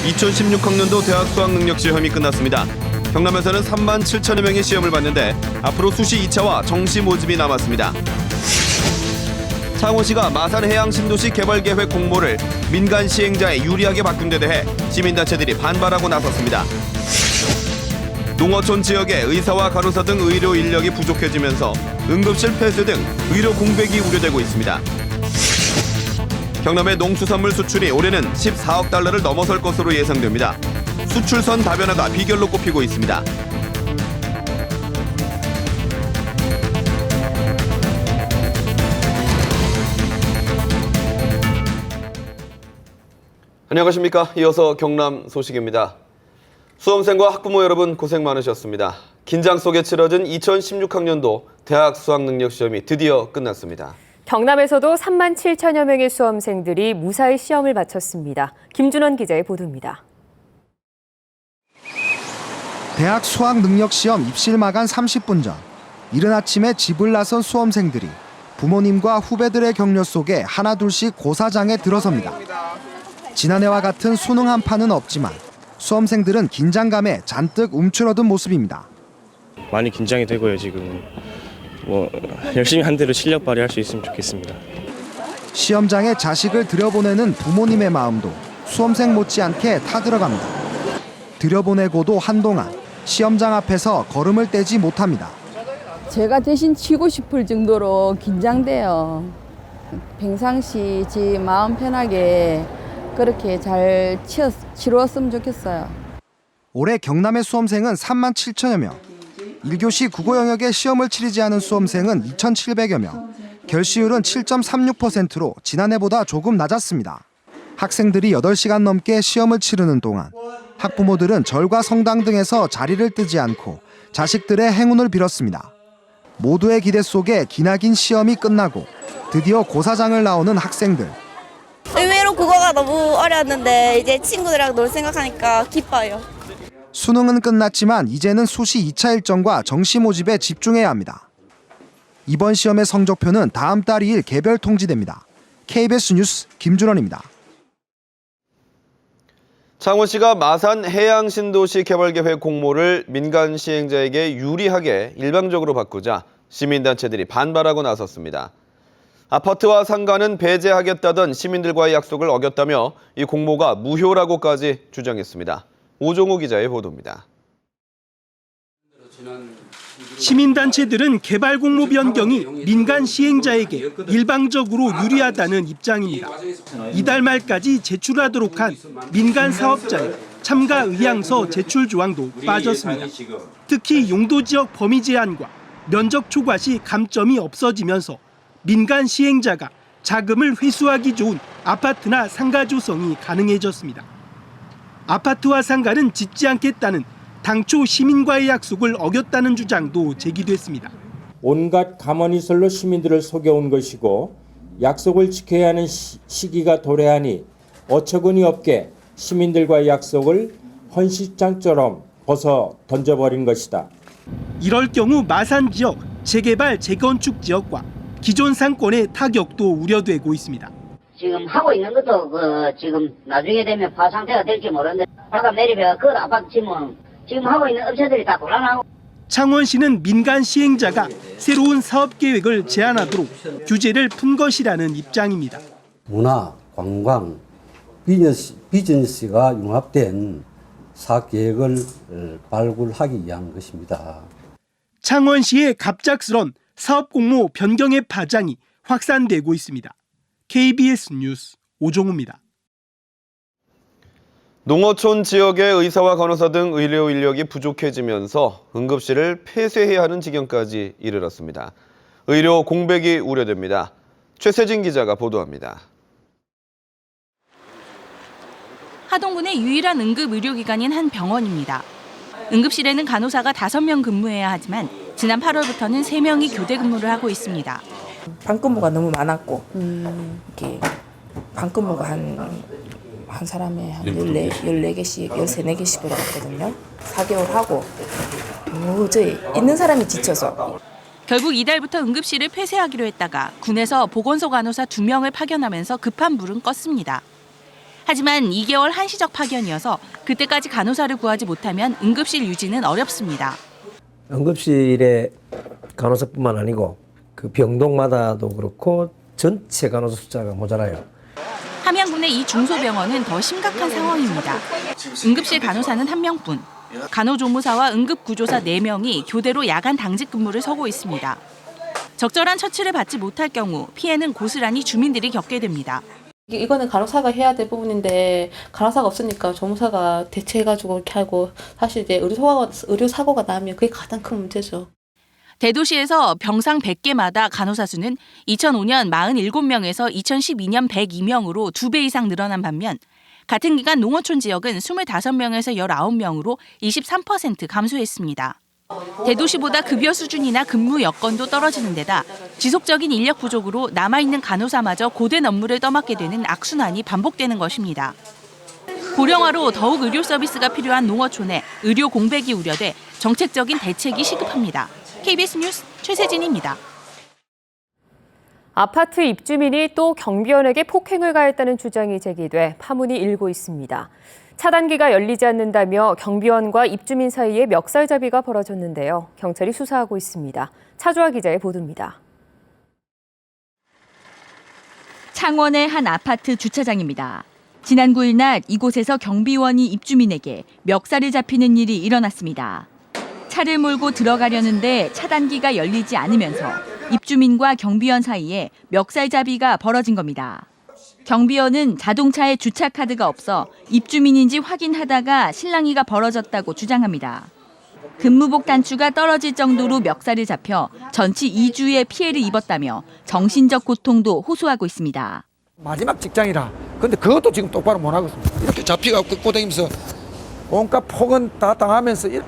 2016학년도 대학 수학능력시험이 끝났습니다. 경남에서는 3만 7천여 명이 시험을 봤는데 앞으로 수시 2차와 정시 모집이 남았습니다. 창원시가 마산해양신도시 개발계획 공모를 민간 시행자에 유리하게 바꾼 데 대해 시민단체들이 반발하고 나섰습니다. 농어촌 지역의 의사와 간호사 등 의료 인력이 부족해지면서 응급실 폐쇄 등 의료 공백이 우려되고 있습니다. 경남의 농수산물 수출이 올해는 14억 달러를 넘어설 것으로 예상됩니다. 수출선 다변화가 비결로 꼽히고 있습니다. 안녕하십니까. 이어서 경남 소식입니다. 수험생과 학부모 여러분 고생 많으셨습니다. 긴장 속에 치러진 2016학년도 대학 수학능력시험이 드디어 끝났습니다. 경남에서도 3만 7천여 명의 수험생들이 무사히 시험을 마쳤습니다. 김준원 기자의 보도입니다. 대학 수학능력시험 입실 마감 30분 전, 이른 아침에 집을 나선 수험생들이 부모님과 후배들의 격려 속에 하나둘씩 고사장에 들어섭니다. 지난해와 같은 수능 한파는 없지만 수험생들은 긴장감에 잔뜩 움츠러든 모습입니다. 많이 긴장이 되고요. 지금 열심히 한 대로 실력 발휘할 수 있으면 좋겠습니다. 시험장에 자식을 들여보내는 부모님의 마음도 수험생 못지않게 타들어갑니다. 들여보내고도 한동안 시험장 앞에서 걸음을 떼지 못합니다. 제가 대신 치고 싶을 정도로 긴장돼요. 평상시 제 마음 편하게 그렇게 잘 치루었으면 좋겠어요. 올해 경남의 수험생은 3만 7천여 명, 1교시 국어 영역의 시험을 치르지 않은 수험생은 2,700여 명, 결시율은 7.36%로 지난해보다 조금 낮았습니다. 학생들이 8시간 넘게 시험을 치르는 동안 학부모들은 절과 성당 등에서 자리를 뜨지 않고 자식들의 행운을 빌었습니다. 모두의 기대 속에 기나긴 시험이 끝나고 드디어 고사장을 나오는 학생들. 의외로 국어가 너무 어려웠는데 이제 친구들이랑 놀 생각하니까 기뻐요. 수능은 끝났지만 이제는 수시 2차 일정과 정시 모집에 집중해야 합니다. 이번 시험의 성적표는 다음 달 2일 개별 통지됩니다. KBS 뉴스 김준원입니다. 창원시가 마산 해양신도시 개발계획 공모를 민간 시행자에게 유리하게 일방적으로 바꾸자 시민단체들이 반발하고 나섰습니다. 아파트와 상가는 배제하겠다던 시민들과의 약속을 어겼다며 이 공모가 무효라고까지 주장했습니다. 오종우 기자의 보도입니다. 시민단체들은 개발 공모 변경이 민간 시행자에게 일방적으로 유리하다는 입장입니다. 이달 말까지 제출하도록 한 민간 사업자의 참가 의향서 제출 조항도 빠졌습니다. 특히 용도 지역 범위 제한과 면적 초과 시 감점이 없어지면서 민간 시행자가 자금을 회수하기 좋은 아파트나 상가 조성이 가능해졌습니다. 아파트와 상가는 짓지 않겠다는 당초 시민과의 약속을 어겼다는 주장도 제기됐습니다. 온갖 감언이설로 시민들을 속여온 것이고 약속을 지켜야 하는 시기가 도래하니 어처구니 없게 시민들과의 약속을 헌시장처럼 벗어 던져버린 것이다. 이럴 경우 마산 지역 재개발 재건축 지역과 기존 상권의 타격도 우려되고 있습니다. 지금 하고 있는 것도 지금 나중에 되면 파 상태가 될지 모르는데 바닥 내리면 그 아파트 지금 하고 있는 업체들이 다 곤란하고. 창원시는 민간 시행자가 새로운 사업 계획을 제안하도록 규제를 푼 것이라는 입장입니다. 문화, 관광, 비즈니스가 융합된 사업 계획을 발굴하기 위한 것입니다. 창원시의 갑작스런 사업 공모 변경의 파장이 확산되고 있습니다. KBS 뉴스 오종우입니다. 농어촌 지역의 의사와 간호사 등 의료 인력이 부족해지면서 응급실을 폐쇄해야 하는 지경까지 이르렀습니다. 의료 공백이 우려됩니다. 최세진 기자가 보도합니다. 하동군의 유일한 응급 의료기관인 한 병원입니다. 응급실에는 간호사가 5명 근무해야 하지만 지난 8월부터는 3명이 교대 근무를 하고 있습니다. 반근무가 너무 많았고 이렇게 반근무가 한 사람에 한 14개씩, 13개씩 들어갔거든요. 4개월 하고 도저히 있는 사람이 지쳐서. 결국 이달부터 응급실을 폐쇄하기로 했다가 군에서 보건소 간호사 2명을 파견하면서 급한 불은 껐습니다. 하지만 2개월 한시적 파견이어서 그때까지 간호사를 구하지 못하면 응급실 유지는 어렵습니다. 응급실에 간호사뿐만 아니고 그 병동마다도 그렇고 전체 간호사 숫자가 모자라요. 함양군의 이 중소병원은 더 심각한 상황입니다. 응급실 간호사는 1명뿐, 간호조무사와 응급구조사 4명이 교대로 야간 당직 근무를 서고 있습니다. 적절한 처치를 받지 못할 경우 피해는 고스란히 주민들이 겪게 됩니다. 이거는 간호사가 해야 될 부분인데 간호사가 없으니까 조무사가 대체해가지고 이렇게 하고 사실 이제 의료 사고가 나면 그게 가장 큰 문제죠. 대도시에서 병상 100개마다 간호사 수는 2005년 47명에서 2012년 102명으로 2배 이상 늘어난 반면 같은 기간 농어촌 지역은 25명에서 19명으로 23% 감소했습니다. 대도시보다 급여 수준이나 근무 여건도 떨어지는 데다 지속적인 인력 부족으로 남아있는 간호사마저 고된 업무를 떠맡게 되는 악순환이 반복되는 것입니다. 고령화로 더욱 의료 서비스가 필요한 농어촌에 의료 공백이 우려돼 정책적인 대책이 시급합니다. KBS 뉴스 최세진입니다. 아파트 입주민이 또 경비원에게 폭행을 가했다는 주장이 제기돼 파문이 일고 있습니다. 차단기가 열리지 않는다며 경비원과 입주민 사이에 멱살잡이가 벌어졌는데요. 경찰이 수사하고 있습니다. 차주아 기자의 보도입니다. 창원의 한 아파트 주차장입니다. 지난 9일 낮 이곳에서 경비원이 입주민에게 멱살이 잡히는 일이 일어났습니다. 차를 몰고 들어가려는데 차단기가 열리지 않으면서 입주민과 경비원 사이에 멱살잡이가 벌어진 겁니다. 경비원은 자동차에 주차 카드가 없어 입주민인지 확인하다가 실랑이가 벌어졌다고 주장합니다. 근무복 단추가 떨어질 정도로 멱살을 잡혀 전치 2주의 피해를 입었다며 정신적 고통도 호소하고 있습니다. 마지막 직장이라. 근데 그것도 지금 똑바로 못 하고 있습니다. 이렇게 잡히가 꼬다니면서 온갖 폭언 다 당하면서 이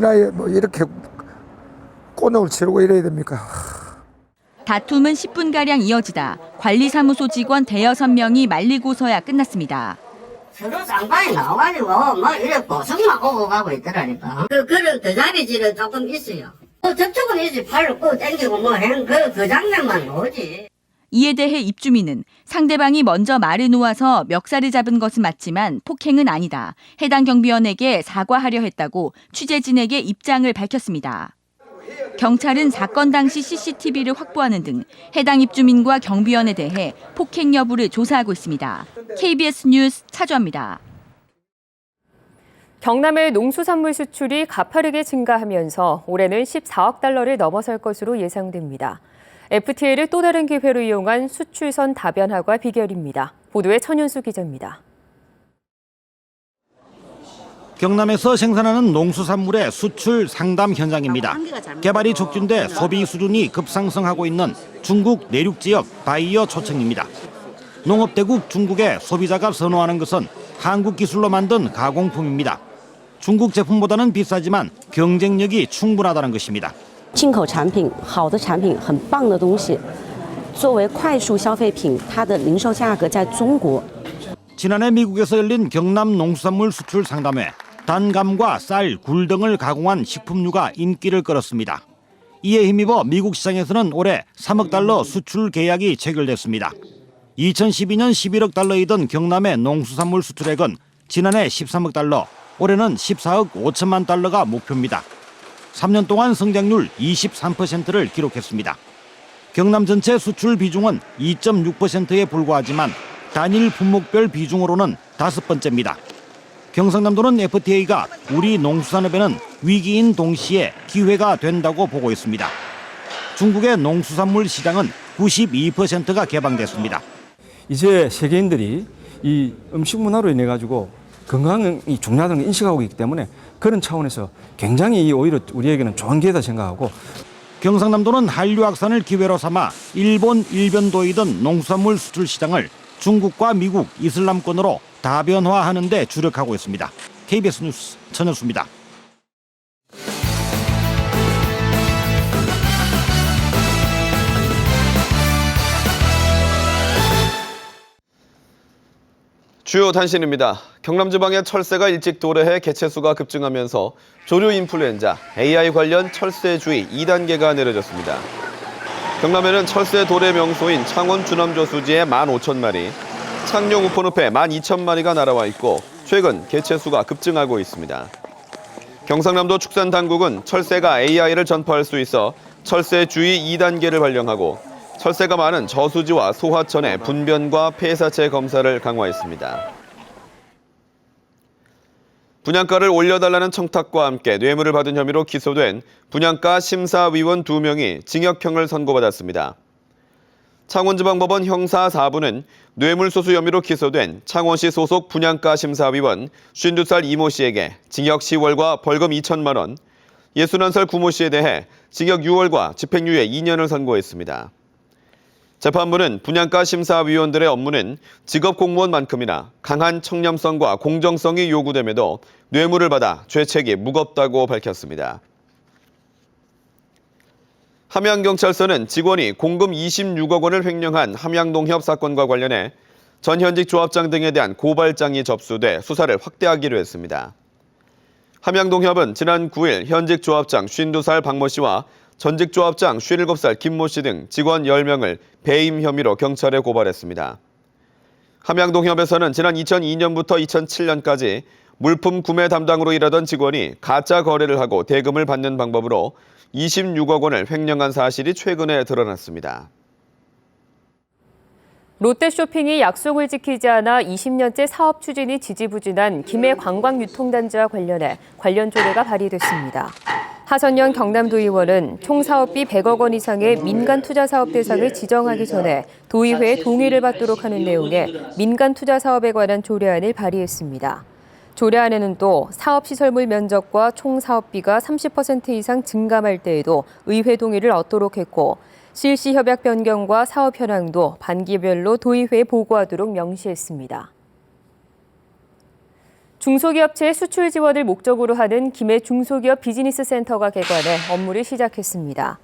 나이에 뭐 이렇게 꼬너를 치르고 이래야 됩니까? 다툼은 10분가량 이어지다 관리사무소 직원 대여섯 명이 말리고서야 끝났습니다. 서로 쌍방이 나와가지고 뭐 이렇게 보석만 오고 가고 있더라니까. 그런 그 자리질은 조금 있어요. 접촉은 있지. 팔로 꼭 당기고 뭐 한 그 장면만 오지. 이에 대해 입주민은 상대방이 먼저 말을 놓아서 멱살을 잡은 것은 맞지만 폭행은 아니다. 해당 경비원에게 사과하려 했다고 취재진에게 입장을 밝혔습니다. 경찰은 사건 당시 CCTV를 확보하는 등 해당 입주민과 경비원에 대해 폭행 여부를 조사하고 있습니다. KBS 뉴스 차주아입니다. 경남의 농수산물 수출이 가파르게 증가하면서 올해는 14억 달러를 넘어설 것으로 예상됩니다. FTA를 또 다른 기회로 이용한 수출선 다변화가 비결입니다. 보도에 천윤수 기자입니다. 경남에서 생산하는 농수산물의 수출 상담 현장입니다. 개발이 촉진돼 소비 수준이 급상승하고 있는 중국 내륙 지역 바이어 초청입니다. 농업대국 중국의 소비자가 선호하는 것은 한국 기술로 만든 가공품입니다. 중국 제품보다는 비싸지만 경쟁력이 충분하다는 것입니다. 进口产品好的产品很棒的东西作为快速消费品它的零售价格在中国 지난해 미국에서 열린 경남 농수산물 수출 상담회 단감과 쌀, 굴 등을 가공한 식품류가 인기를 끌었습니다. 이에 힘입어 미국 시장에서는 올해 3억 달러 수출 계약이 체결됐습니다. 2012년 11억 달러이던 경남의 농수산물 수출액은 지난해 13억 달러, 올해는 14억 5천만 달러가 목표입니다. 3년 동안 성장률 23%를 기록했습니다. 경남 전체 수출 비중은 2.6%에 불과하지만 단일 품목별 비중으로는 5번째입니다. 경상남도는 FTA가 우리 농수산업에는 위기인 동시에 기회가 된다고 보고 있습니다. 중국의 농수산물 시장은 92%가 개방됐습니다. 이제 세계인들이 이 음식 문화로 인해 가지고 건강이 중요하다는 걸 인식하고 있기 때문에 그런 차원에서 굉장히 오히려 우리에게는 좋은 기회다 생각하고 경상남도는 한류 확산을 기회로 삼아 일본, 일변도이던 농수산물 수출 시장을 중국과 미국, 이슬람권으로 다변화하는 데 주력하고 있습니다. KBS 뉴스 천현수입니다. 주요 단신입니다. 경남지방의 철새가 일찍 도래해 개체수가 급증하면서 조류 인플루엔자, AI 관련 철새 주의 2단계가 내려졌습니다. 경남에는 철새 도래 명소인 창원 주남저수지에 15,000마리, 창녕 우포늪에 12,000마리가 날아와 있고 최근 개체수가 급증하고 있습니다. 경상남도 축산당국은 철새가 AI를 전파할 수 있어 철새 주의 2단계를 발령하고 철새가 많은 저수지와 소하천의 분변과 폐사체 검사를 강화했습니다. 분양가를 올려달라는 청탁과 함께 뇌물을 받은 혐의로 기소된 분양가 심사위원 2명이 징역형을 선고받았습니다. 창원지방법원 형사 4부는 뇌물소수 혐의로 기소된 창원시 소속 분양가 심사위원 52살 이모 씨에게 징역 10월과 벌금 2천만 원, 61살 구모 씨에 대해 징역 6월과 집행유예 2년을 선고했습니다. 재판부는 분양가 심사위원들의 업무는 직업 공무원만큼이나 강한 청렴성과 공정성이 요구됨에도 뇌물을 받아 죄책이 무겁다고 밝혔습니다. 함양경찰서는 직원이 공금 26억 원을 횡령한 함양농협 사건과 관련해 전 현직 조합장 등에 대한 고발장이 접수돼 수사를 확대하기로 했습니다. 함양농협은 지난 9일 현직 조합장 52살 박모 씨와 전직 조합장 57살 김모 씨 등 직원 10명을 배임 혐의로 경찰에 고발했습니다. 함양농협에서는 지난 2002년부터 2007년까지 물품 구매 담당으로 일하던 직원이 가짜 거래를 하고 대금을 받는 방법으로 26억 원을 횡령한 사실이 최근에 드러났습니다. 롯데쇼핑이 약속을 지키지 않아 20년째 사업 추진이 지지부진한 김해 관광유통단지와 관련해 관련 조례가 발의됐습니다. 하선영 경남도의원은 총 사업비 100억 원 이상의 민간 투자 사업 대상을 지정하기 전에 도의회의 동의를 받도록 하는 내용의 민간 투자 사업에 관한 조례안을 발의했습니다. 조례안에는 또 사업시설물 면적과 총 사업비가 30% 이상 증감할 때에도 의회 동의를 얻도록 했고 실시 협약 변경과 사업 현황도 반기별로 도의회에 보고하도록 명시했습니다. 중소기업체의 수출 지원을 목적으로 하는 김해 중소기업 비즈니스 센터가 개관해 업무를 시작했습니다.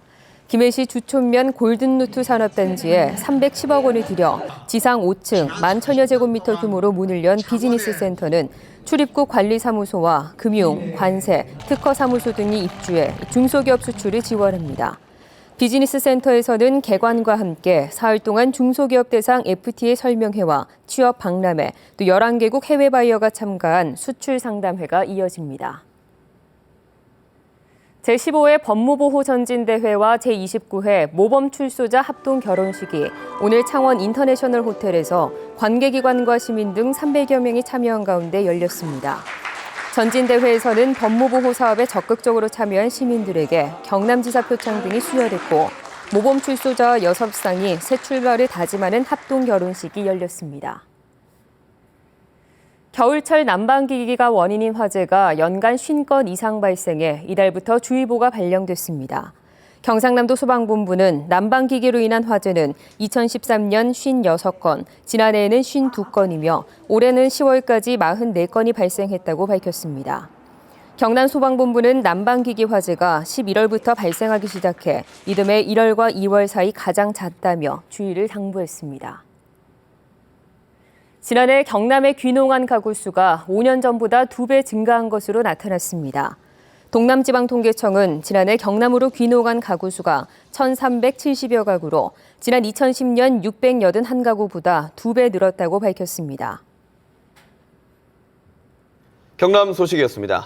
김해시 주촌면 골든루트 산업단지에 310억 원을 들여 지상 5층 11,000여 제곱미터 규모로 문을 연 비즈니스 센터는 출입국 관리사무소와 금융, 관세, 특허사무소 등이 입주해 중소기업 수출을 지원합니다. 비즈니스 센터에서는 개관과 함께 사흘 동안 중소기업 대상 FTA 설명회와 취업 박람회, 또 11개국 해외 바이어가 참가한 수출 상담회가 이어집니다. 제15회 법무보호 전진대회와 제29회 모범 출소자 합동 결혼식이 오늘 창원 인터내셔널 호텔에서 관계기관과 시민 등 300여 명이 참여한 가운데 열렸습니다. 전진대회에서는 법무보호 사업에 적극적으로 참여한 시민들에게 경남지사 표창 등이 수여됐고 모범 출소자 6쌍이 새 출발을 다짐하는 합동 결혼식이 열렸습니다. 겨울철 난방기기가 원인인 화재가 연간 50건 이상 발생해 이달부터 주의보가 발령됐습니다. 경상남도 소방본부는 난방기기로 인한 화재는 2013년 56건, 지난해에는 52건이며 올해는 10월까지 44건이 발생했다고 밝혔습니다. 경남소방본부는 난방기기 화재가 11월부터 발생하기 시작해 이듬해 1월과 2월 사이 가장 잦다며 주의를 당부했습니다. 지난해 경남의 귀농한 가구 수가 5년 전보다 2배 증가한 것으로 나타났습니다. 동남지방통계청은 지난해 경남으로 귀농한 가구 수가 1,370여 가구로 지난 2010년 681가구보다 2배 늘었다고 밝혔습니다. 경남 소식이었습니다.